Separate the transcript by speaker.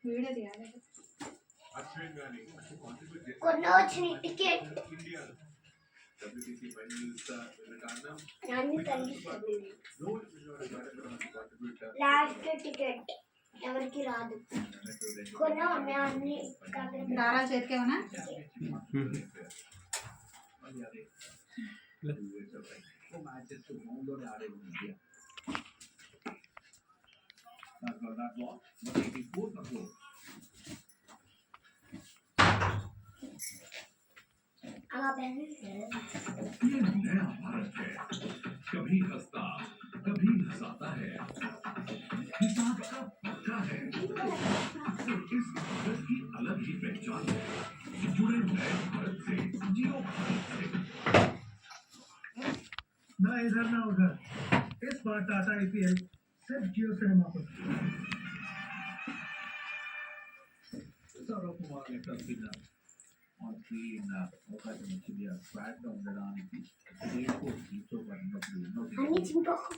Speaker 1: Video తీయాలి.
Speaker 2: కొన్న వచ్చిన టికెట్ అన్ని తగ్గిస్తుంది. లాస్ట్ టికెట్ ఎవరికి రాదు. కొన్న అన్ని
Speaker 1: దారా చేతికేమన్నా
Speaker 3: ये नया भारत है, कभी हंसता कभी हंसाता है, हिसाब का पक्का है। और इस भारत की अलग ही पहचान है। जुड़े नए भारत से, जियो भारत से।
Speaker 4: ना इधर ना उधर, इस बार टाटा IPL सिर्फ जियो सिनेमा पर।
Speaker 3: సౌరవ్ కుమార్ యొక్క స్పిన్నర్ ఆన్ స్క్రీన్ అవకాశం వచ్చింది. ఆ స్క్వాడ్ లో ఉండడానికి ఎయిర్పోర్ట్ తీసుకోబడినప్పుడు
Speaker 2: అన్ని చింపకు.